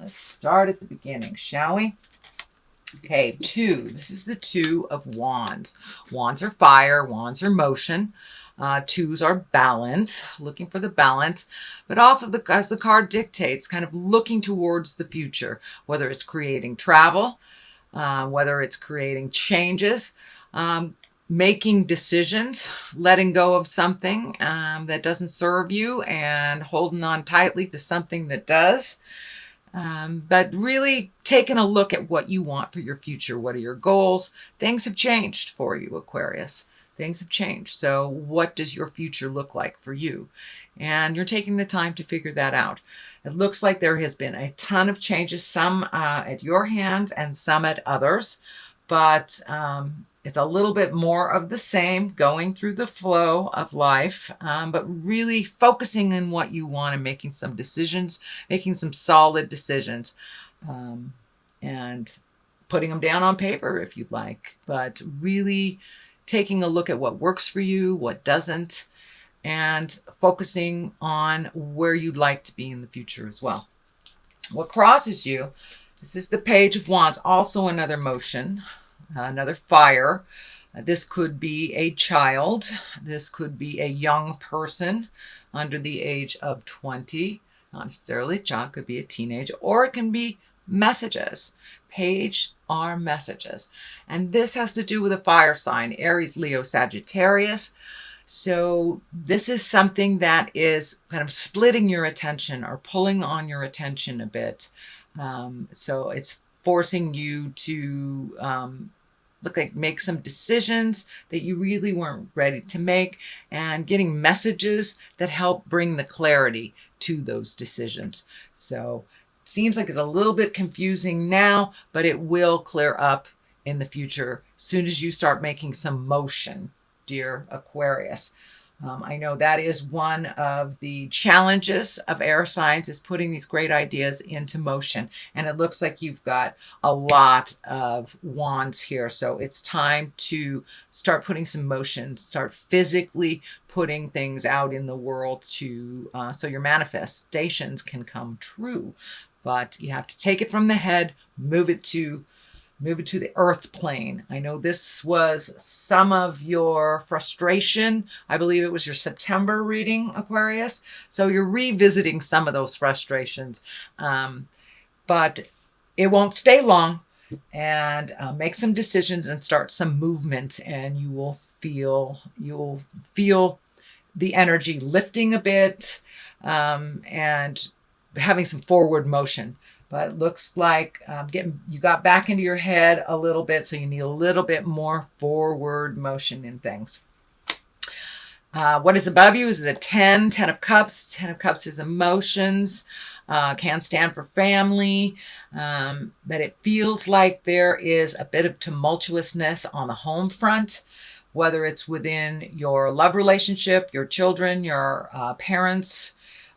Let's start at the beginning, shall we? Okay, 2. This is the 2 of Wands. Wands are fire. Wands are motion. 2s are balance, looking for the balance, but also as the card dictates, kind of looking towards the future, whether it's creating travel, whether it's creating changes, making decisions, letting go of something that doesn't serve you and holding on tightly to something that does. But really taking a look at what you want for your future. What are your goals? Things have changed for you, Aquarius. Things have changed. So what does your future look like for you? And you're taking the time to figure that out. It looks like there has been a ton of changes, some at your hands and some at others. But it's a little bit more of the same, going through the flow of life, but really focusing on what you want and making some decisions, making some solid decisions, and putting them down on paper if you'd like, but really taking a look at what works for you, what doesn't, and focusing on where you'd like to be in the future as well. What crosses you? This is the Page of Wands, also another motion. Another fire. This could be a child. This could be a young person under the age of 20. Not necessarily a child, could be a teenager, or it can be messages. Page are messages. And this has to do with a fire sign, Aries, Leo, Sagittarius. So this is something that is kind of splitting your attention or pulling on your attention a bit. So it's forcing you to make some decisions that you really weren't ready to make, and getting messages that help bring the clarity to those decisions. So it seems like it's a little bit confusing now, but it will clear up in the future as soon as you start making some motion, dear Aquarius. I know that is one of the challenges of air signs, is putting these great ideas into motion. And it looks like you've got a lot of wands here. So it's time to start putting some motion, start physically putting things out in the world to so your manifestations can come true. But you have to take it from the head, move it to the earth plane. I know this was some of your frustration. I believe it was your September reading, Aquarius. So you're revisiting some of those frustrations. But it won't stay long. And make some decisions and start some movement, and you will feel the energy lifting a bit, and having some forward motion. But it looks like you got back into your head a little bit, so you need a little bit more forward motion in things. What is above you is the 10 of Cups. 10 of Cups is emotions, can stand for family, but it feels like there is a bit of tumultuousness on the home front, whether it's within your love relationship, your children, your parents,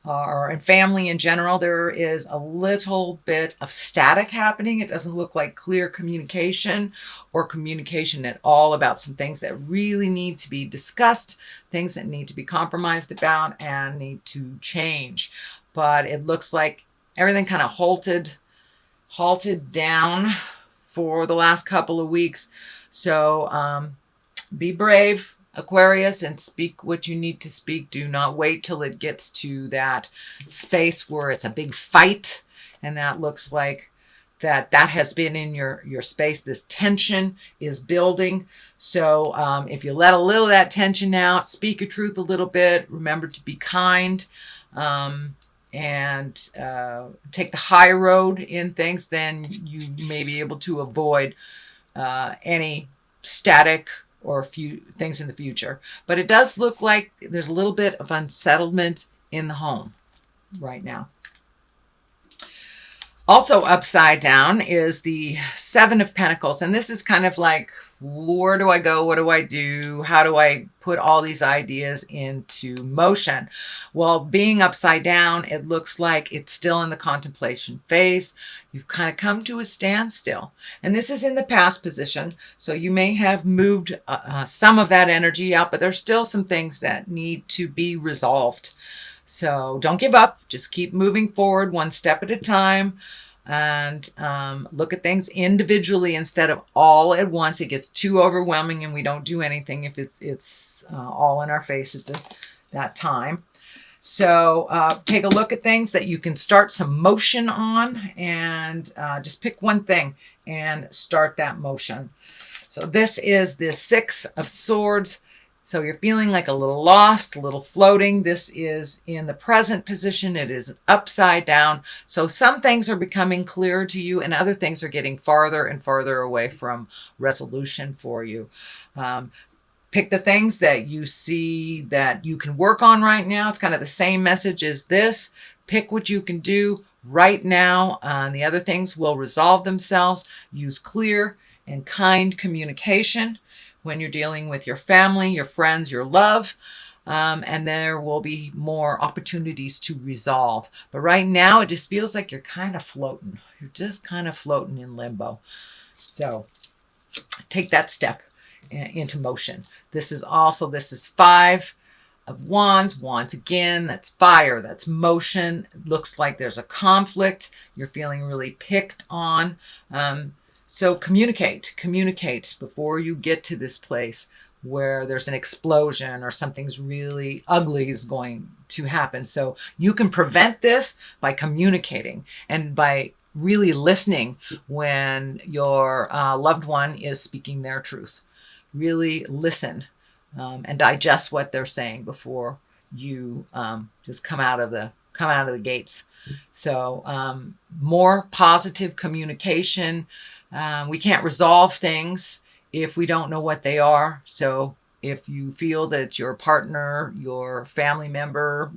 or in family in general. There is a little bit of static happening. It doesn't look like clear communication or communication at all about some things that really need to be discussed, things that need to be compromised about and need to change. But it looks like everything kind of halted down for the last couple of weeks. So be brave, Aquarius, and speak what you need to speak. Do not wait till it gets to that space where it's a big fight. And that looks like that has been in your space. This tension is building. So if you let a little of that tension out, speak your truth a little bit, remember to be kind, and take the high road in things, then you may be able to avoid any static or a few things in the future. But it does look like there's a little bit of unsettlement in the home right now. Also upside down is the 7 of Pentacles. And this is kind of like, where do I go? What do I do? How do I put all these ideas into motion? Well, being upside down, it looks like it's still in the contemplation phase. You've kind of come to a standstill. And this is in the past position. So you may have moved some of that energy out, but there's still some things that need to be resolved. So don't give up. Just keep moving forward one step at a time. and look at things individually instead of all at once. It gets too overwhelming and we don't do anything if it's all in our face at that time. So take a look at things that you can start some motion on, and just pick one thing and start that motion. So this is the Six of Swords. So you're feeling like a little lost, a little floating. This is in the present position. It is upside down. So some things are becoming clearer to you and other things are getting farther and farther away from resolution for you. Pick the things that you see that you can work on right now. It's kind of the same message as this. Pick what you can do right now. The other things will resolve themselves. Use clear and kind communication when you're dealing with your family, your friends, your love, and there will be more opportunities to resolve. But right now, it just feels like you're kind of floating. You're just kind of floating in limbo. So take that step into motion. This is Five of Wands. Wands again, that's fire, that's motion. It looks like there's a conflict. You're feeling really picked on. So communicate before you get to this place where there's an explosion or something's really ugly is going to happen. So you can prevent this by communicating and by really listening when your loved one is speaking their truth. Really listen and digest what they're saying before you just come out of the gates. So more positive communication. We can't resolve things if we don't know what they are. So if you feel that your partner, your family member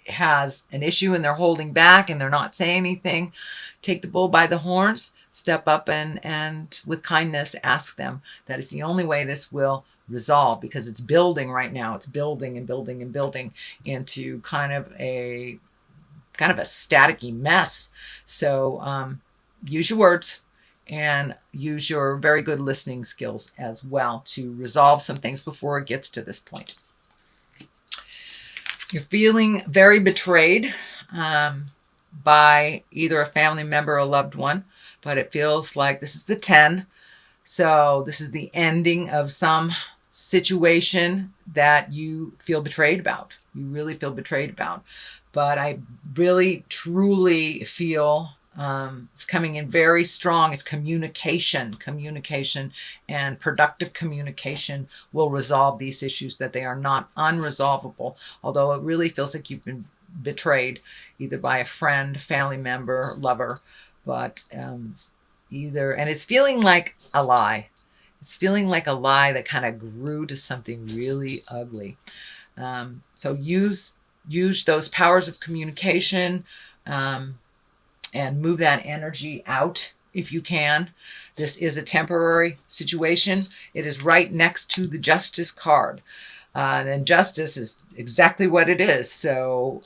has an issue and they're holding back and they're not saying anything, take the bull by the horns, step up and with kindness ask them. That is the only way this will resolve, because it's building right now. It's building and building and building into kind of a staticky mess. So use your words and use your very good listening skills as well to resolve some things before it gets to this point. You're feeling very betrayed by either a family member or a loved one, but it feels like this is the 10. So this is the ending of some situation that you feel betrayed about. You really feel betrayed about. But I really, truly feel it's coming in very strong. It's communication and productive communication will resolve these issues, that they are not unresolvable. Although it really feels like you've been betrayed either by a friend, family member, lover, but and it's feeling like a lie. It's feeling like a lie that kind of grew to something really ugly. So use those powers of communication and move that energy out if you can. This is a temporary situation. It is right next to the Justice card. And justice is exactly what it is. So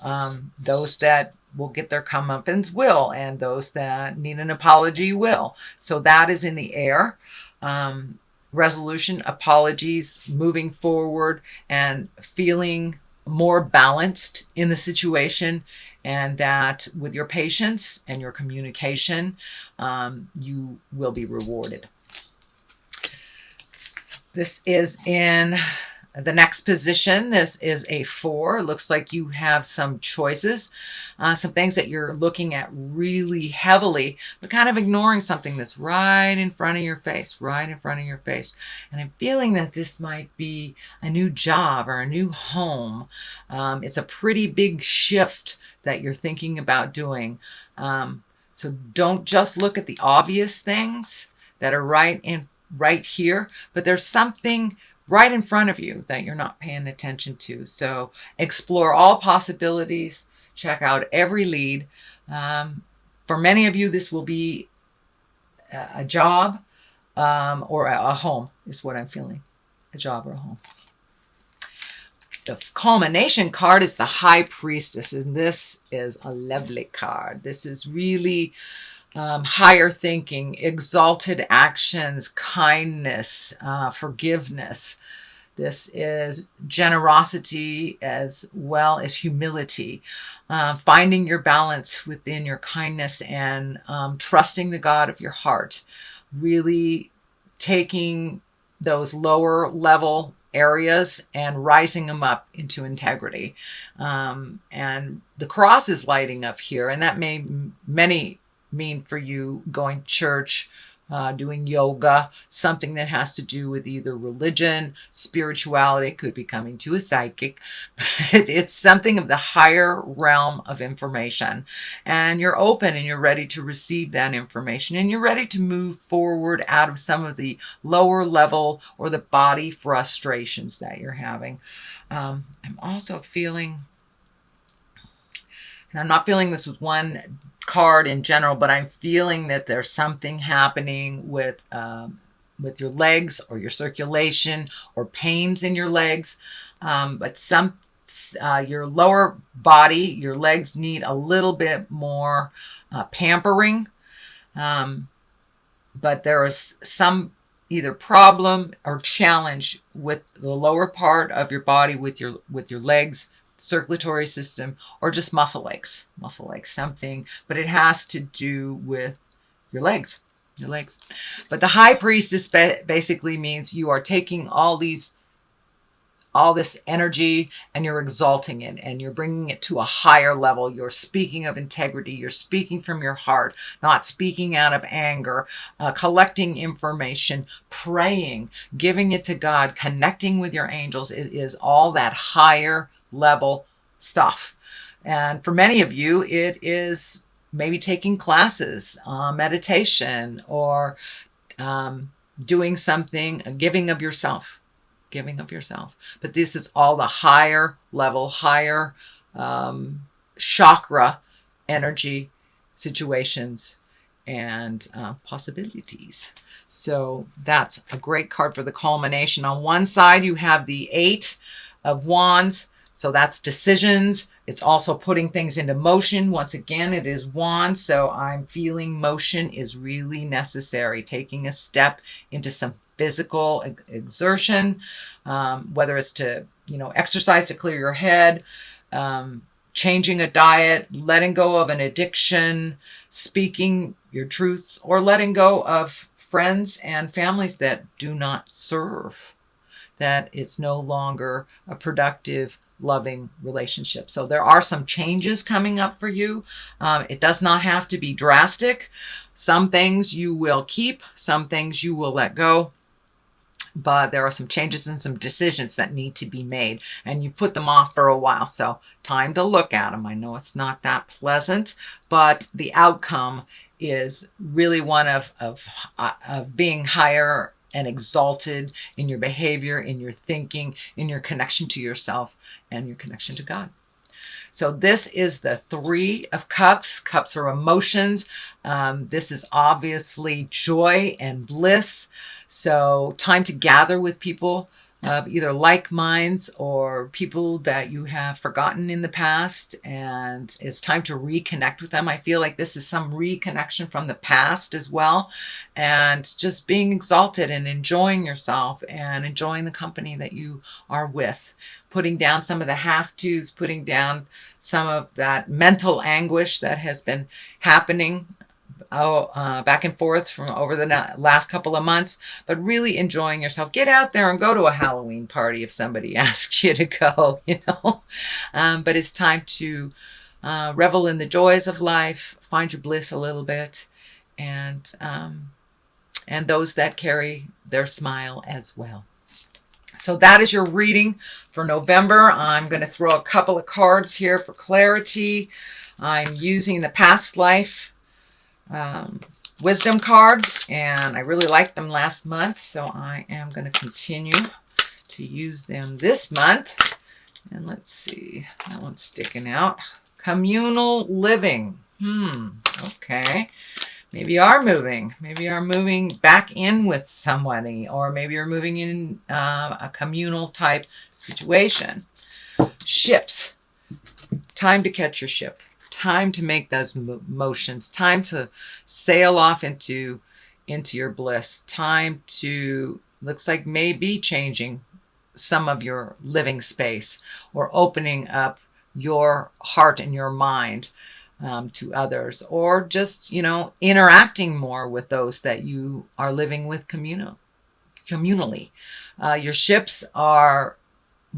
those that will get their comeuppance will, and those that need an apology will. So that is in the air. Resolution, apologies, moving forward, and feeling more balanced in the situation, and that with your patience and your communication, you will be rewarded. This is in the next position. This is a 4. It looks like you have some choices, some things that you're looking at really heavily, but kind of ignoring something that's right in front of your face, And I'm feeling that this might be a new job or a new home. It's a pretty big shift that you're thinking about doing. So don't just look at the obvious things that are right here, but there's something right in front of you that you're not paying attention to. So explore all possibilities, check out every lead. For many of you, this will be a job or a home is what I'm feeling, a job or a home. The culmination card is the High Priestess, and this is a lovely card. This is really higher thinking, exalted actions, kindness, forgiveness. This is generosity as well as humility. Finding your balance within your kindness and trusting the God of your heart. Really taking those lower level areas and rising them up into integrity. And the cross is lighting up here, and that may many mean for you going to church, doing yoga, something that has to do with either religion, spirituality, could be coming to a psychic, but it's something of the higher realm of information. And you're open and you're ready to receive that information, and you're ready to move forward out of some of the lower level or the body frustrations that you're having. I'm also feeling, and I'm not feeling this with one card in general, but I'm feeling that there's something happening with your legs or your circulation or pains in your legs. But your lower body, your legs need a little bit more pampering. But there is some either problem or challenge with the lower part of your body, with your legs, circulatory system, or just muscle aches, something, but it has to do with your legs. But the high priestess basically means you are taking all this energy and you're exalting it and you're bringing it to a higher level. You're speaking of integrity. You're speaking from your heart, not speaking out of anger, collecting information, praying, giving it to God, connecting with your angels. It is all that higher level stuff. And for many of you, it is maybe taking classes, meditation, or doing something, giving of yourself. But this is all the higher level, higher chakra energy situations and possibilities. So that's a great card for the culmination. On one side, you have the 8 of Wands. So that's decisions. It's also putting things into motion. Once again, it is Wands. So I'm feeling motion is really necessary. Taking a step into some physical exertion, whether it's to, exercise to clear your head, changing a diet, letting go of an addiction, speaking your truths, or letting go of friends and families that do not serve, that it's no longer a productive, loving relationship. So there are some changes coming up for you. It does not have to be drastic. Some things you will keep, some things you will let go. But there are some changes and some decisions that need to be made, and you've put them off for a while. So time to look at them. I know it's not that pleasant, but the outcome is really one of being higher and exalted in your behavior, in your thinking, in your connection to yourself and your connection to God. So this is the 3 of Cups. Cups are emotions. This is obviously joy and bliss. So time to gather with people of either like minds or people that you have forgotten in the past, and it's time to reconnect with them. I feel like this is some reconnection from the past as well, and just being exalted and enjoying yourself and enjoying the company that you are with. Putting down some of the have-tos, putting down some of that mental anguish that has been happening back and forth from over the last couple of months, but really enjoying yourself. Get out there and go to a Halloween party if somebody asks you to go, but it's time to revel in the joys of life, find your bliss a little bit, and those that carry their smile as well. So that is your reading for November. I'm going to throw a couple of cards here for clarity. I'm using the past life wisdom cards, and I really liked them last month, so I am going to continue to use them this month. And let's see, that one's sticking out. Communal living. Okay. Maybe you are moving. Maybe you are moving back in with somebody, or maybe you're moving in a communal type situation. Ships. Time to catch your ship. Time to make those motions. Time to sail off into your bliss. Time to, looks like maybe changing some of your living space, or opening up your heart and your mind to others, or just, interacting more with those that you are living with communally. Your ships are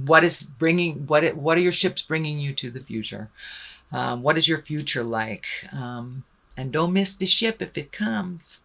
what are your ships bringing you to the future? What is your future like? And don't miss the ship if it comes.